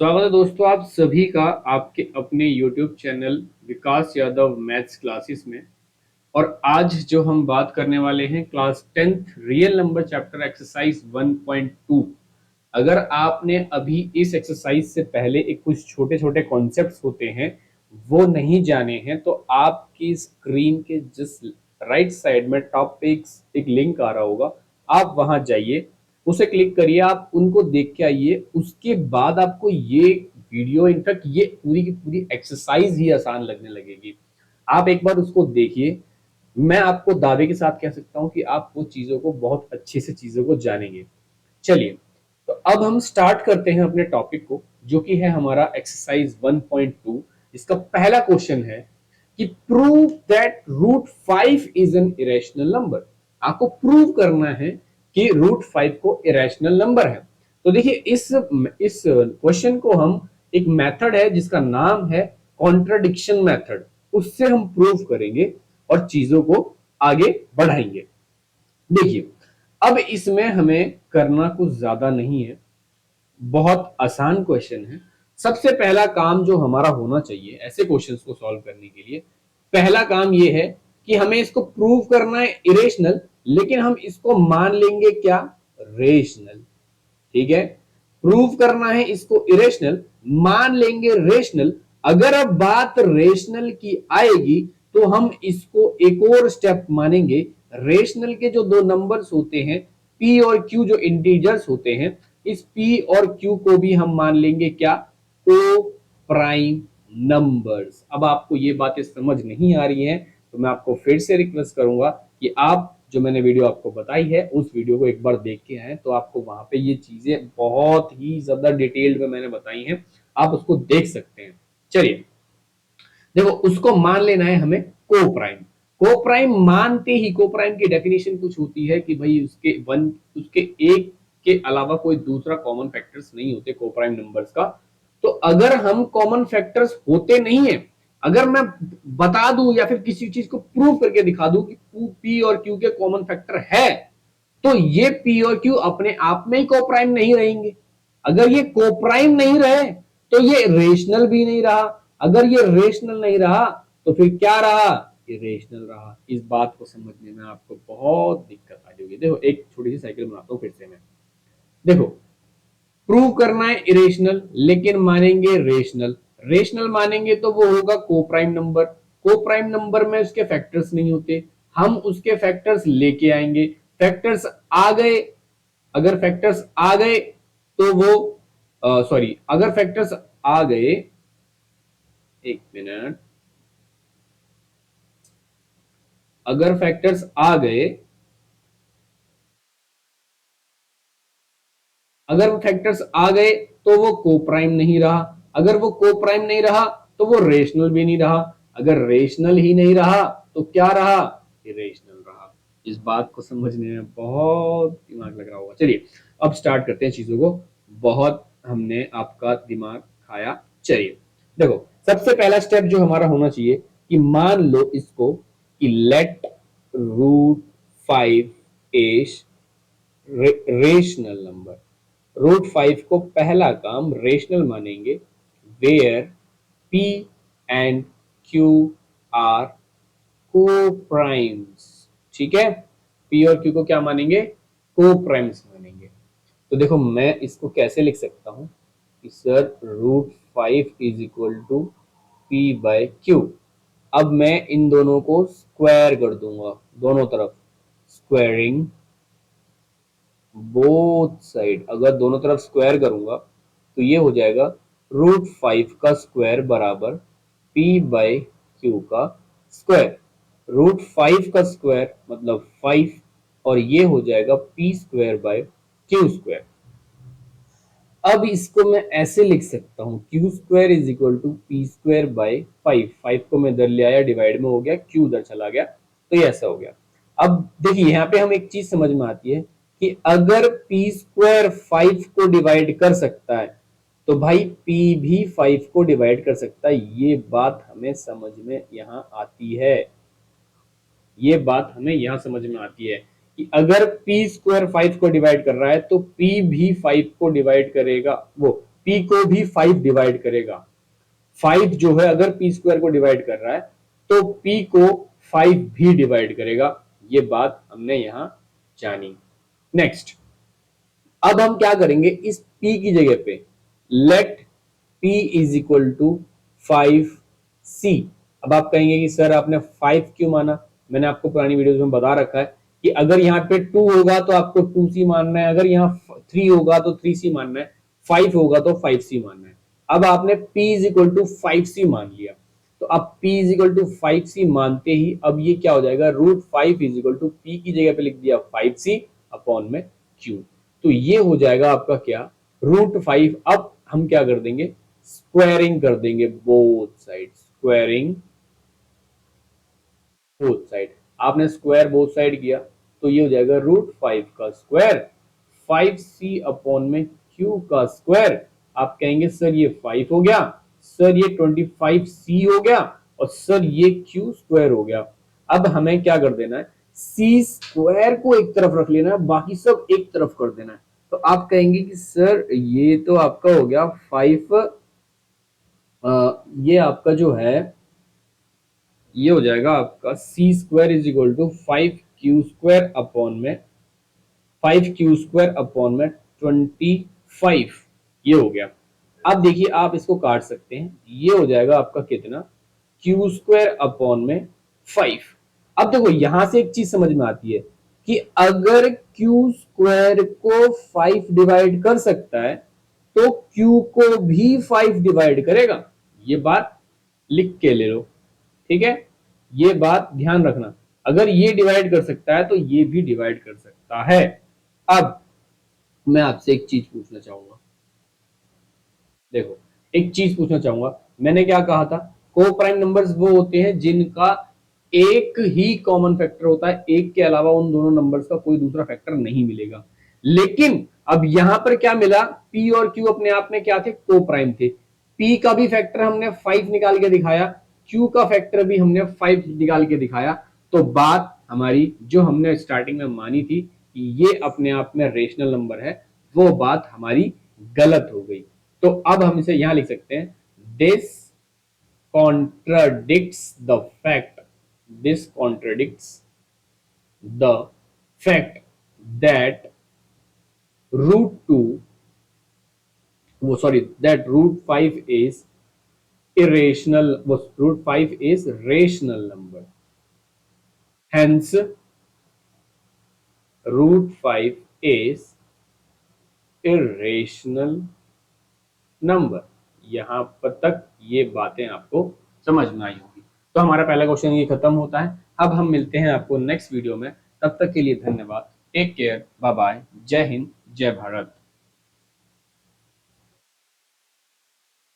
स्वागत है दोस्तों आप सभी का आपके अपने YouTube चैनल विकास यादव मैथ्स क्लासेस में। और आज जो हम बात करने वाले हैं class 10th real number chapter exercise 1.2। अगर आपने अभी इस एक्सरसाइज से पहले एक कुछ छोटे छोटे कॉन्सेप्ट्स होते हैं वो नहीं जाने हैं तो आपकी स्क्रीन के जिस राइट साइड में टॉप पे एक लिंक आ रहा होगा, आप वहां जाइए, उसे क्लिक करिए, आप उनको देख के आइए। उसके बाद आपको ये वीडियो, इनफैक्ट ये पूरी की पूरी एक्सरसाइज ही आसान लगने लगेगी। आप एक बार उसको देखिए। मैं आपको दावे के साथ कह सकता हूं कि आप वो चीजों को बहुत अच्छे से चीजों को जानेंगे। चलिए, तो अब हम स्टार्ट करते हैं अपने टॉपिक को, जो कि है हमारा एक्सरसाइज 1.2। इसका पहला क्वेश्चन है कि prove that root 5 is an irrational number. आपको प्रूव करना है कि रूट 5 को इरेशनल नंबर है। तो देखिए, इस क्वेश्चन को हम, एक मेथड है जिसका नाम है कॉन्ट्रडिक्शन मेथड, उससे हम प्रूव करेंगे और चीजों को आगे बढ़ाएंगे। देखिए, अब इसमें हमें करना कुछ ज्यादा नहीं है, बहुत आसान क्वेश्चन है। सबसे पहला काम जो हमारा होना चाहिए ऐसे क्वेश्चंस को सॉल्व करने के लिए, पहला काम ये है कि हमें इसको प्रूव करना है इरेशनल, लेकिन हम इसको मान लेंगे क्या, रेशनल। ठीक है, प्रूव करना है इसको इरेशनल, मान लेंगे रेशनल। अगर अब बात रेशनल की आएगी तो हम इसको एक और स्टेप मानेंगे। रेशनल के जो दो नंबर्स होते हैं p और q, जो इंटीजर्स होते हैं, इस p और q को भी हम मान लेंगे क्या, ओ प्राइम नंबर्स। अब आपको ये बातें समझ नहीं आ रही हैं तो मैं आपको फिर से रिक्वेस्ट करूंगा कि आप जो मैंने वीडियो आपको बताई है उस वीडियो को एक बार देख के आए, तो आपको वहां पे ये चीजें बहुत ही ज्यादा डिटेल्ड में मैंने बताई हैं, आप उसको देख सकते हैं। चलिए, देखो, उसको मान लेना है हमें को प्राइम। को प्राइम मानते ही, को प्राइम की डेफिनेशन कुछ होती है कि भाई उसके एक के अलावा कोई दूसरा कॉमन फैक्टर्स नहीं होते को प्राइम नंबर्स का। तो अगर हम कॉमन फैक्टर्स होते नहीं है, अगर मैं बता दूं या फिर किसी चीज को प्रूव करके दिखा दूं कि पी और क्यू के कॉमन फैक्टर है, तो ये पी और क्यू अपने आप में ही को प्राइम नहीं रहेंगे। अगर ये को प्राइम नहीं रहे तो ये रेशनल भी नहीं रहा। अगर ये रेशनल नहीं रहा तो फिर क्या रहा, ये रेशनल रहा। इस बात को समझने में आपको बहुत दिक्कत आ जाएगी। देखो, एक छोटी सी साइकिल बनाता हूं फिर से मैं। देखो, प्रूव करना है इरेशनल लेकिन मानेंगे रेशनल। रेशनल मानेंगे तो वो होगा को प्राइम नंबर। को प्राइम नंबर में उसके फैक्टर्स नहीं होते, हम उसके फैक्टर्स लेके आएंगे। फैक्टर्स आ गए, अगर फैक्टर्स आ गए तो वो सॉरी, अगर फैक्टर्स आ गए, एक मिनट, अगर फैक्टर्स आ गए, अगर वो फैक्टर्स आ गए तो वो को प्राइम नहीं रहा। अगर वो को प्राइम नहीं रहा तो वो रेशनल भी नहीं रहा। अगर रेशनल ही नहीं रहा तो क्या रहा, इरेशनल रहा। इस बात को समझने में बहुत दिमाग लग रहा होगा। चलिए, अब स्टार्ट करते हैं चीजों को। बहुत हमने आपका दिमाग खाया। चलिए, देखो, सबसे पहला स्टेप जो हमारा होना चाहिए कि मान लो इसको कि let root 5 is rational number. Root 5 को पहला काम रेशनल मानेंगे, where p and q are coprimes. ठीक है, p और q को क्या मानेंगे, को प्राइम्स मानेंगे। तो देखो, मैं इसको कैसे लिख सकता हूं कि sir root 5 is equal to p by Q. अब मैं इन दोनों को स्क्वायर कर दूंगा, दोनों तरफ स्क्वायरिंग बोथ साइड। अगर दोनों तरफ स्क्वायर करूंगा तो ये हो जाएगा रूट 5 का स्क्वायर बराबर p बाई क्यू का स्क्वायर। रूट 5 का स्क्वायर मतलब 5, और ये हो जाएगा p square by Q square. अब इसको मैं ऐसे लिख सकता हूँ, Q square is equal to P square by 5। 5 को मैं इधर ले आया, डिवाइड में हो गया, क्यू उधर चला गया, तो ये ऐसा हो गया। अब देखिए, यहाँ पे हम एक चीज समझ में आती है कि अगर पी स्क्वायर 5 को डिवाइड कर सकता है तो भाई p भी 5 को डिवाइड कर सकता है। ये बात हमें समझ में यहाँ आती है, ये बात हमें यहां समझ में आती है कि अगर p स्क्वायर 5 को डिवाइड कर रहा है तो p भी 5 को डिवाइड करेगा, वो p को भी 5 डिवाइड करेगा। 5 जो है अगर पी स्क्वायर को डिवाइड कर रहा है तो p को 5 भी डिवाइड करेगा। ये बात हमने यहां जानी। नेक्स्ट, अब हम क्या करेंगे, इस p की जगह पे let p is equal to 5c। अब आप कहेंगे कि सर आपने 5 क्यों माना? मैंने आपको पुरानी वीडियोस में बता रखा है कि अगर यहाँ पे 2 होगा तो आपको 2c मानना है, अगर यहाँ 3 होगा तो 3c मानना है, 5 होगा तो 5c मानना है। अब आपने p is equal to 5c मान लिया, तो अब p is equal to 5c मानते ही अब ये क्या हो जाएगा, root 5 is equal to p की जगह पे लिख दिया 5c अपॉन में q। तो ये हो जाएगा आपका क्या, रूट 5। अब हम क्या कर देंगे, स्क्वायरिंग कर देंगे both side, squaring both side. आपने स्क्वायर बोथ साइड किया तो ये हो जाएगा रूट 5 का स्क्वायर 5c अपॉन में q का स्क्वायर। आप कहेंगे सर ये 5 हो गया, सर ये 25c हो गया, और सर ये q स्क्वायर हो गया। अब हमें क्या कर देना है, c स्क्वायर को एक तरफ रख लेना है, बाकी सब एक तरफ कर देना है। तो आप कहेंगे कि सर ये तो आपका हो गया 5, ये आपका जो है ये हो जाएगा आपका C square is equal to 5q² upon में 5q² अपॉन में 25, ये हो गया। अब देखिए आप इसको काट सकते हैं, ये हो जाएगा आपका कितना, q² अपॉन में 5। अब देखो यहां से एक चीज समझ में आती है कि अगर q² को 5 डिवाइड कर सकता है तो q को भी 5 डिवाइड करेगा। ये बात लिख के ले लो, ठीक है, ये बात ध्यान रखना। अगर ये डिवाइड कर सकता है तो ये भी डिवाइड कर सकता है। अब मैं आपसे एक चीज पूछना चाहूंगा, देखो एक चीज पूछना चाहूंगा, मैंने क्या कहा था, को प्राइम नंबर्स वो होते हैं जिनका एक ही कॉमन फैक्टर होता है, एक के अलावा उन दोनों नंबर्स का कोई दूसरा फैक्टर नहीं मिलेगा। लेकिन अब यहां पर क्या मिला, p और q अपने आप में क्या थे, को प्राइम थे। p का भी फैक्टर हमने 5 निकाल के दिखाया, q का फैक्टर भी हमने 5 निकाल के दिखाया। तो बात हमारी जो हमने स्टार्टिंग में मानी थी कि ये अपने आप में रेशनल नंबर है, वो बात हमारी गलत हो गई। तो अब हम इसे यहां लिख सकते हैं, this contradicts the fact, this contradicts the fact that root 2 वो sorry that root 5 is irrational, was root 5 is rational number, hence root 5 is irrational number. यहां पर तक ये बातें आपको समझ में आई होगी। तो हमारा पहला क्वेश्चन ये खत्म होता है। अब हम मिलते हैं आपको नेक्स्ट वीडियो में, तब तक के लिए धन्यवाद, टेक केयर, बाय बाय, जय हिंद, जय भारत।